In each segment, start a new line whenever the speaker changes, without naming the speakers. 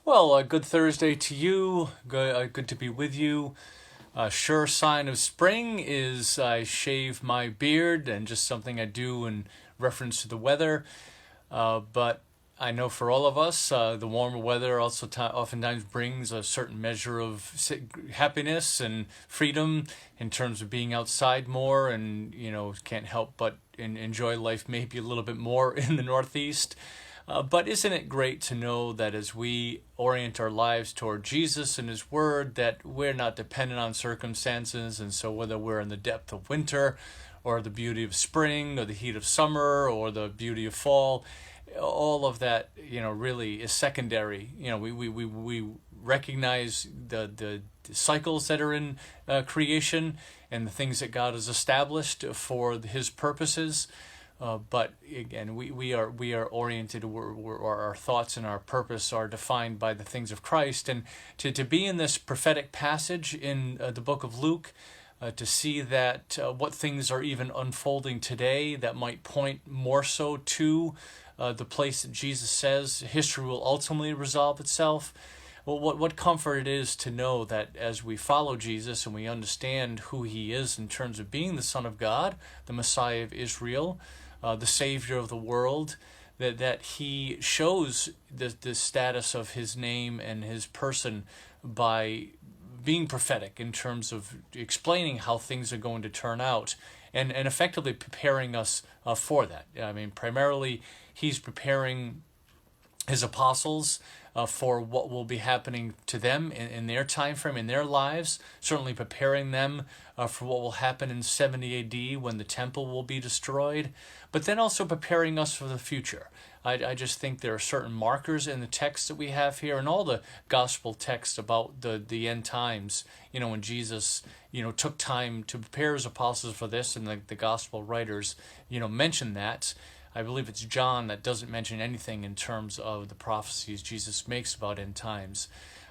Well, good Thursday to you. Good to be with you. A sure sign of spring is I shave my beard, and just something I do in reference to the weather. But I know for all of us, the warmer weather also oftentimes brings a certain measure of happiness and freedom in terms of being outside more, and can't help but enjoy life maybe a little bit more in the Northeast. But isn't it great to know that as we orient our lives toward Jesus and His Word, that we're not dependent on circumstances, and so whether we're in the depth of winter, or the beauty of spring, or the heat of summer, or the beauty of fall, all of that, really is secondary. We recognize the cycles that are in creation and the things that God has established for His purposes. But again, we are oriented. Our thoughts and our purpose are defined by the things of Christ, and to be in this prophetic passage in the book of Luke, to see that what things are even unfolding today that might point more so to the place that Jesus says history will ultimately resolve itself. Well, what comfort it is to know that as we follow Jesus and we understand who He is in terms of being the Son of God, the Messiah of Israel, the Savior of the world, that He shows the status of His name and His person by being prophetic in terms of explaining how things are going to turn out, and effectively preparing us for that. I mean, primarily He's preparing His apostles for what will be happening to them in their time frame, in their lives, certainly preparing them for what will happen in 70 AD when the temple will be destroyed, but then also preparing us for the future. I just think there are certain markers in the text that we have here, and all the gospel texts about the end times, when Jesus, took time to prepare His apostles for this, and the gospel writers, mention that. I believe it's John that doesn't mention anything in terms of the prophecies Jesus makes about end times.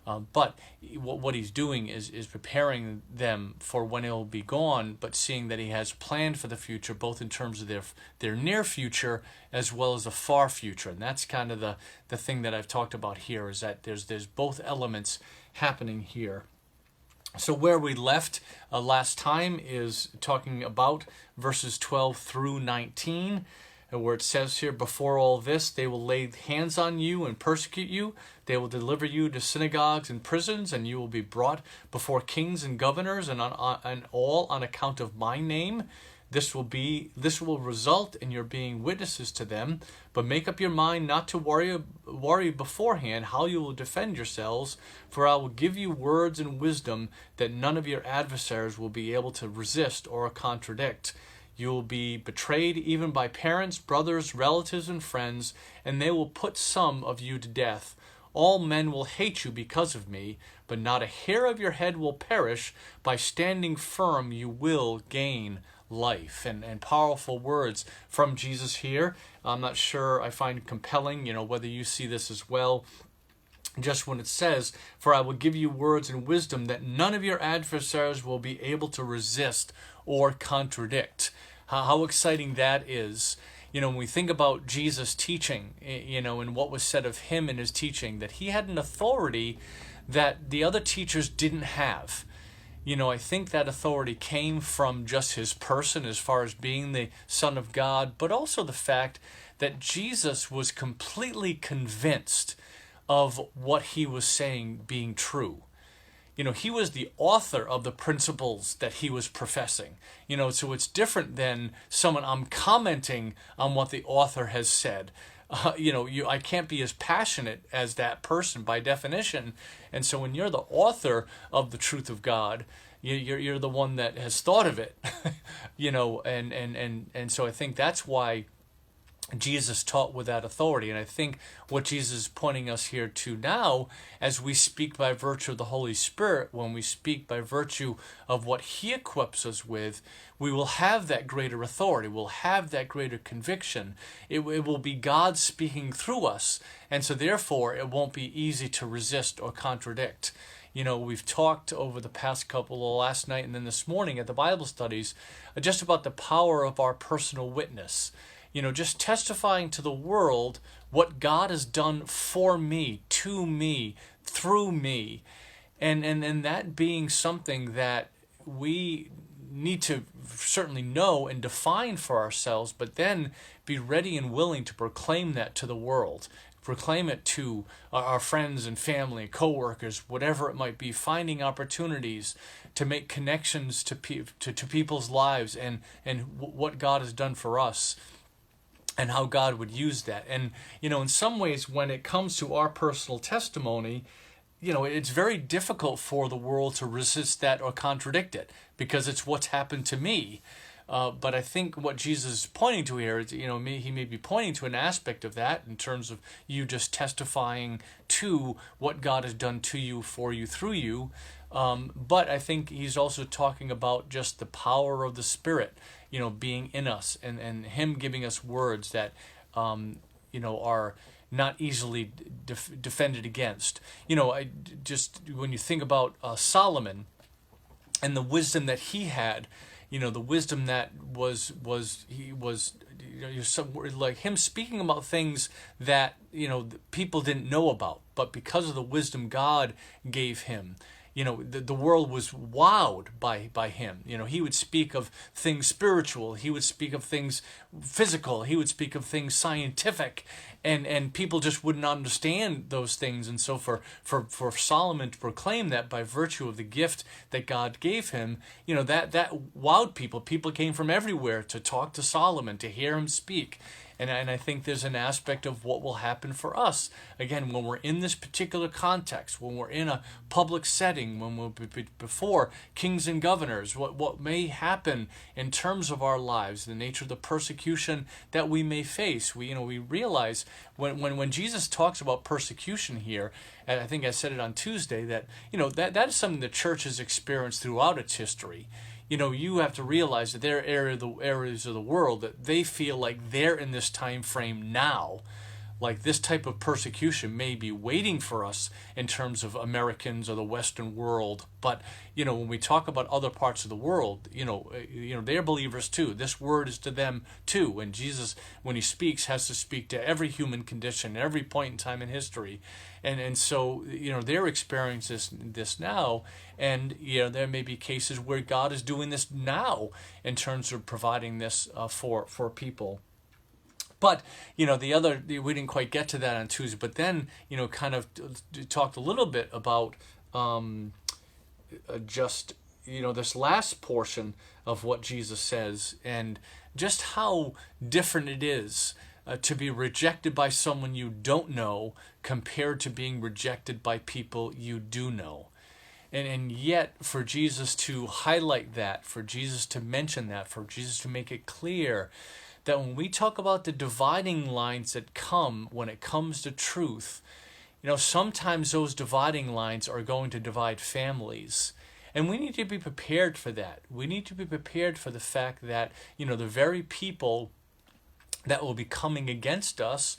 But what He's doing is preparing them for when He'll be gone, but seeing that He has planned for the future, both in terms of their near future as well as the far future. And that's kind of the thing that I've talked about here, is that there's both elements happening here. So where we left last time is talking about verses 12 through 19. Where it says here, before all this, they will lay hands on you and persecute you. They will deliver you to synagogues and prisons, and you will be brought before kings and governors, and all on account of my name. This will result in your being witnesses to them. But make up your mind not to worry beforehand how you will defend yourselves, for I will give you words and wisdom that none of your adversaries will be able to resist or contradict. You will be betrayed even by parents, brothers, relatives, and friends, and they will put some of you to death. All men will hate you because of me, but not a hair of your head will perish. By standing firm, you will gain life. And powerful words from Jesus here. I'm not sure I find compelling, whether you see this as well. Just when it says, for I will give you words and wisdom that none of your adversaries will be able to resist or contradict. How exciting that is. When we think about Jesus' teaching, and what was said of Him in His teaching, that He had an authority that the other teachers didn't have. I think that authority came from just His person as far as being the Son of God, but also the fact that Jesus was completely convinced of what He was saying being true. He was the author of the principles that He was professing. So it's different than someone, I'm commenting on what the author has said. I can't be as passionate as that person by definition. And so when you're the author of the truth of God, you're the one that has thought of it. And so I think that's why Jesus taught with that authority. And I think what Jesus is pointing us here to now, as we speak by virtue of the Holy Spirit, when we speak by virtue of what He equips us with, we will have that greater authority. We'll have that greater conviction. It will be God speaking through us. And so therefore, it won't be easy to resist or contradict. We've talked over the past last night and then this morning at the Bible studies, just about the power of our personal witness. Just testifying to the world what God has done for me, to me, through me. And that being something that we need to certainly know and define for ourselves, but then be ready and willing to proclaim that to the world. Proclaim it to our friends and family, co-workers, whatever it might be, finding opportunities to make connections to people's lives and what God has done for us and how God would use that. And, in some ways, when it comes to our personal testimony, it's very difficult for the world to resist that or contradict it because it's what's happened to me. But I think what Jesus is pointing to here is, he may be pointing to an aspect of that in terms of you just testifying to what God has done to you, for you, through you. But I think he's also talking about just the power of the Spirit, being in us and him giving us words that, are not easily defended against. When you think about Solomon and the wisdom that he had, the wisdom that was like him speaking about things that, people didn't know about, but because of the wisdom God gave him, the world was wowed by him. He would speak of things spiritual, he would speak of things physical, he would speak of things scientific, and people just wouldn't understand those things. And so for Solomon to proclaim that by virtue of the gift that God gave him, that wowed people. People came from everywhere to talk to Solomon, to hear him speak. And I think there's an aspect of what will happen for us. Again, when we're in this particular context, when we're in a public setting, when we're before kings and governors, what may happen in terms of our lives, the nature of the persecution that we may face. We realize when Jesus talks about persecution here, and I think I said it on Tuesday, that that is something the church has experienced throughout its history. You have to realize that there are areas of the world that they feel like they're in this time frame now. Like this type of persecution may be waiting for us in terms of Americans or the Western world. But, when we talk about other parts of the world, they're believers too. This word is to them too. And Jesus, when he speaks, has to speak to every human condition, every point in time in history. And so, they're experiencing this now. And, there may be cases where God is doing this now in terms of providing this for people. But, we didn't quite get to that on Tuesday, but then, kind of talked a little bit about this last portion of what Jesus says and just how different it is to be rejected by someone you don't know compared to being rejected by people you do know. And yet, for Jesus to highlight that, for Jesus to mention that, for Jesus to make it clear that when we talk about the dividing lines that come when it comes to truth, sometimes those dividing lines are going to divide families. And we need to be prepared for that. We need to be prepared for the fact that, the very people that will be coming against us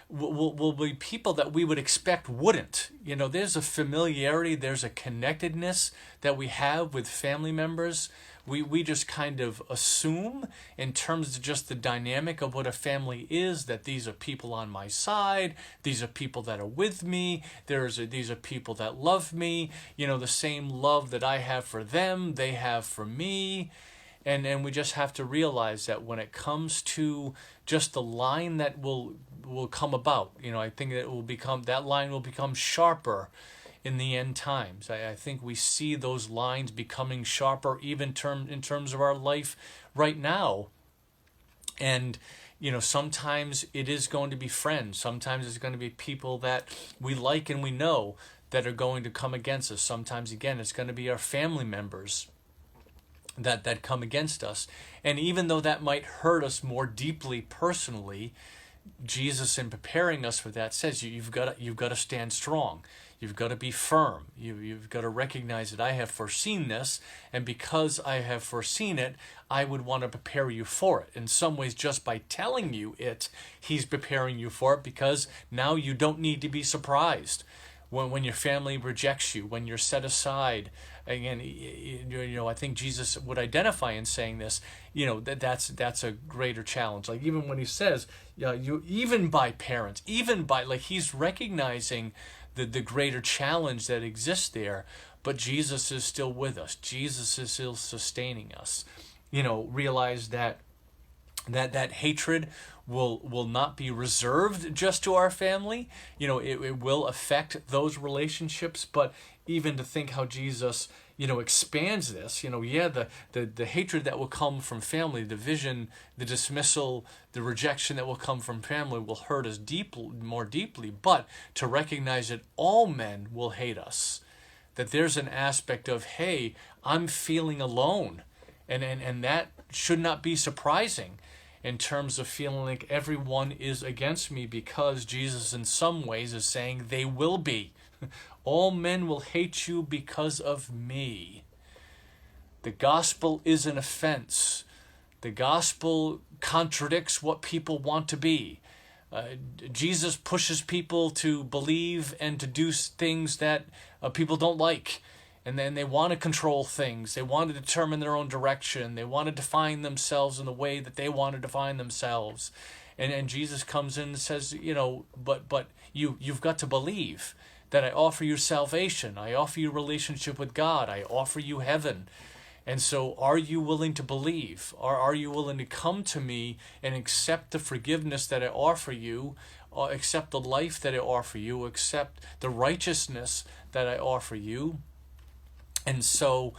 will be people that we would expect wouldn't. There's a familiarity, there's a connectedness that we have with family members. We just kind of assume in terms of just the dynamic of what a family is, that these are people on my side, these are people that are with me, these are people that love me, the same love that I have for them, they have for me. And we just have to realize that when it comes to just the line that will come about, I think that line will become sharper in the end times. I think we see those lines becoming sharper even in terms of our life right now. And, sometimes it is going to be friends. Sometimes it's going to be people that we like and we know that are going to come against us. Sometimes, again, it's going to be our family members that come against us. And even though that might hurt us more deeply personally, Jesus, in preparing us for that, says you've got to stand strong. You've got to be firm. You've got to recognize that I have foreseen this, and because I have foreseen it, I would want to prepare you for it. In some ways, just by telling you it, he's preparing you for it, because now you don't need to be surprised when your family rejects you, when you're set aside. Again, I think Jesus would identify in saying this. That's a greater challenge. Like even when he says, you even by parents, even by, like, he's recognizing the greater challenge that exists there, but Jesus is still with us. Jesus is still sustaining us. Realize that hatred will not be reserved just to our family. It will affect those relationships, but even to think how Jesus expands this, the hatred that will come from family, the division, the dismissal, the rejection that will come from family will hurt us more deeply, but to recognize that all men will hate us, that there's an aspect of, hey, I'm feeling alone, and that should not be surprising in terms of feeling like everyone is against me, because Jesus in some ways is saying they will be. All men will hate you because of me. The gospel is an offense. The gospel contradicts what people want to be. Jesus pushes people to believe and to do things that people don't like. And then they want to control things. They want to determine their own direction. They want to define themselves in the way that they want to define themselves. And Jesus comes in and says, but you've got to believe that I offer you salvation. I offer you relationship with God. I offer you heaven. And so are you willing to believe? Or are you willing to come to me and accept the forgiveness that I offer you, or accept the life that I offer you, accept the righteousness that I offer you? And so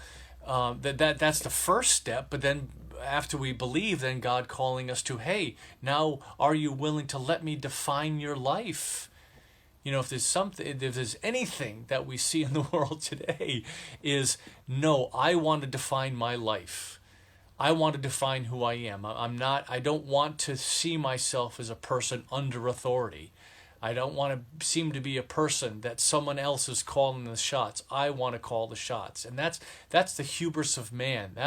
that's the first step. But then after we believe, then God calling us to, hey, now are you willing to let me define your life? If there's anything that we see in the world today is, no, I want to define my life. I want to define who I am. I don't want to see myself as a person under authority. I don't want to seem to be a person that someone else is calling the shots. I want to call the shots. And that's the hubris of man.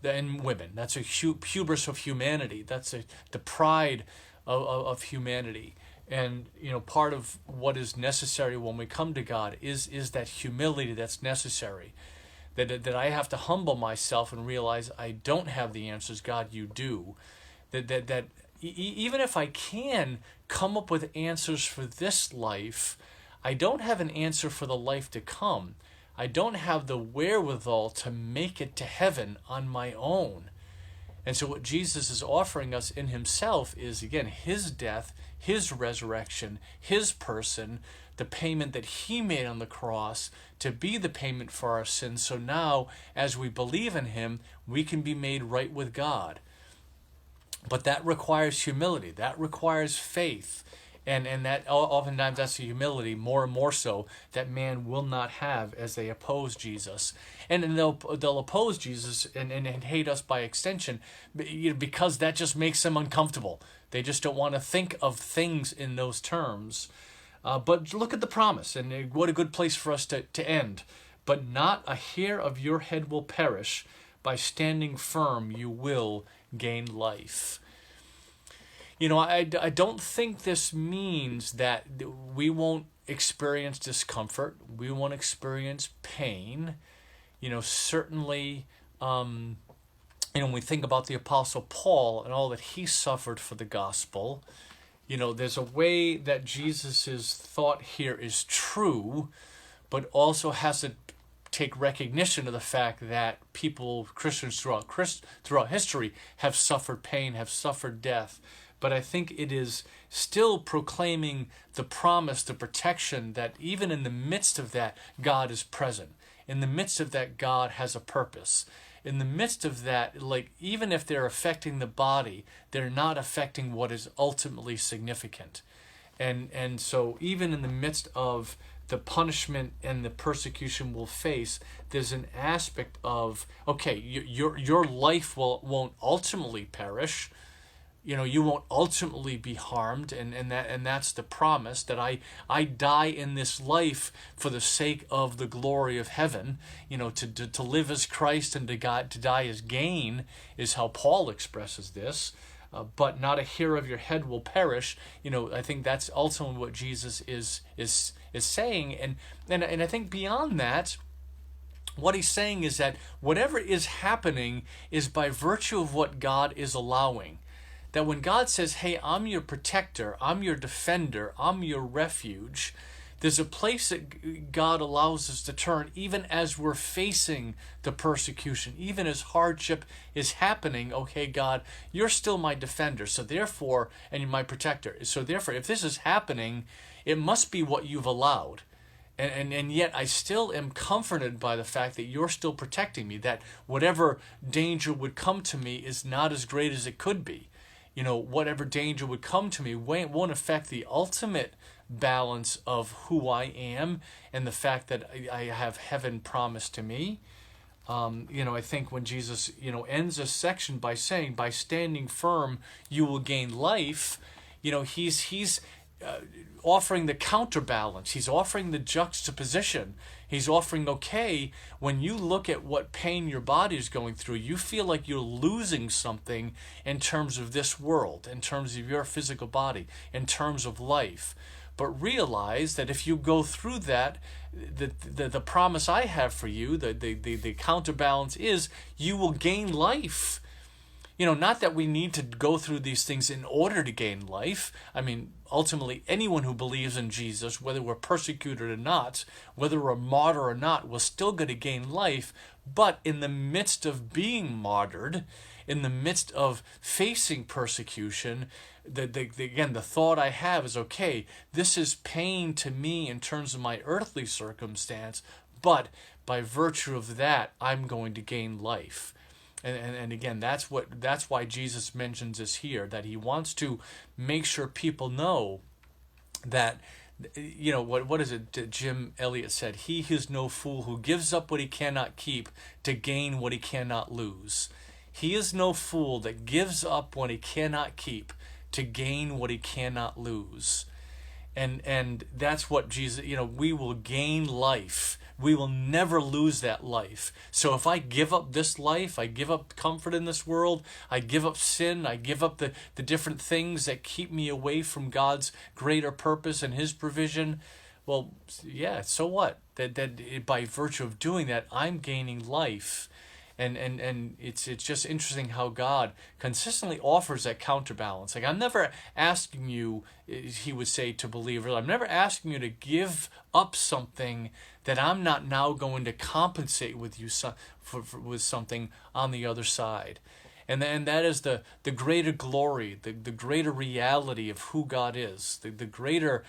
And women. That's a hubris of humanity. That's the pride of humanity. And part of what is necessary when we come to God is that humility that's necessary. That I have to humble myself and realize I don't have the answers. God, you do. That even if I can come up with answers for this life, I don't have an answer for the life to come. I don't have the wherewithal to make it to heaven on my own. And so what Jesus is offering us in himself is, again, his death, his resurrection, his person, the payment that he made on the cross to be the payment for our sins. So now, as we believe in him, we can be made right with God. But that requires humility. That requires faith. And that oftentimes that's the humility, more and more so, that man will not have as they oppose Jesus. And then they'll oppose Jesus and hate us by extension, because that just makes them uncomfortable. They just don't want to think of things in those terms. But look at the promise, and what a good place for us to end. But not a hair of your head will perish. By standing firm, you will gain life. I don't think this means that we won't experience discomfort. We won't experience pain. Certainly, when we think about the Apostle Paul and all that he suffered for the gospel, there's a way that Jesus' thought here is true, but also has to take recognition of the fact that Christians throughout history, have suffered pain, have suffered death. But I think it is still proclaiming the promise, the protection, that even in the midst of that, God is present. In the midst of that, God has a purpose. In the midst of that, even if they're affecting the body, they're not affecting what is ultimately significant. And so even in the midst of the punishment and the persecution we'll face, there's an aspect of, okay, your life won't ultimately perish. You won't ultimately be harmed, and that's the promise, that I die in this life for the sake of the glory of heaven. To live as Christ and to die as gain is how Paul expresses this. but not a hair of your head will perish. I think that's ultimately what Jesus is saying, and I think beyond that, what he's saying is that whatever is happening is by virtue of what God is allowing. That when God says, hey, I'm your protector, I'm your defender, I'm your refuge, there's a place that God allows us to turn even as we're facing the persecution, even as hardship is happening. Okay, God, you're still my defender, so therefore, and you're my protector. So therefore, if this is happening, it must be what you've allowed. And yet I still am comforted by the fact that you're still protecting me, that whatever danger would come to me is not as great as it could be. Whatever danger would come to me won't affect the ultimate balance of who I am and the fact that I have heaven promised to me. I think when Jesus, ends this section by saying, by standing firm, you will gain life, he's offering the counterbalance. He's offering the juxtaposition. He's offering, okay, when you look at what pain your body is going through, you feel like you're losing something in terms of this world, in terms of your physical body, in terms of life. But realize that if you go through that, the promise I have for you, the counterbalance is you will gain life. Not that we need to go through these things in order to gain life. I mean, ultimately, anyone who believes in Jesus, whether we're persecuted or not, whether we're a martyr or not, we're still going to gain life. But in the midst of being martyred, in the midst of facing persecution, again, the thought I have is, okay, this is pain to me in terms of my earthly circumstance, but by virtue of that, I'm going to gain life. And again, that's why Jesus mentions this here, that he wants to make sure people know that, what is it Jim Elliot said? He is no fool who gives up what he cannot keep to gain what he cannot lose. He is no fool that gives up what he cannot keep to gain what he cannot lose. And that's what Jesus, we will gain life. We will never lose that life. So if I give up this life, I give up comfort in this world, I give up sin, I give up the different things that keep me away from God's greater purpose and his provision, well, yeah, so what? That by virtue of doing that, I'm gaining life. And it's just interesting how God consistently offers that counterbalance. Like, I'm never asking you, he would say to believers, I'm never asking you to give up something that I'm not now going to compensate with you with something on the other side. And that is the greater glory, the greater reality of who God is, the greater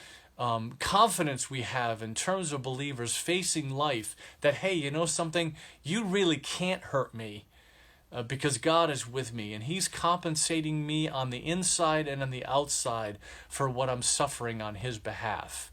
confidence we have in terms of believers facing life, that, hey, you know something, you really can't hurt me because God is with me and he's compensating me on the inside and on the outside for what I'm suffering on his behalf.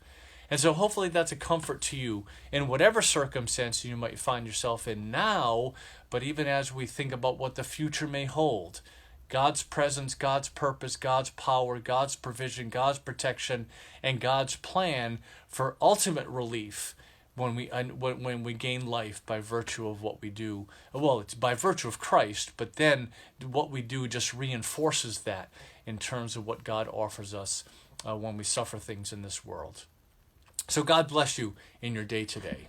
And so hopefully that's a comfort to you in whatever circumstance you might find yourself in now, but even as we think about what the future may hold. God's presence, God's purpose, God's power, God's provision, God's protection, and God's plan for ultimate relief when we gain life by virtue of what we do. Well, it's by virtue of Christ, but then what we do just reinforces that in terms of what God offers us when we suffer things in this world. So God bless you in your day today.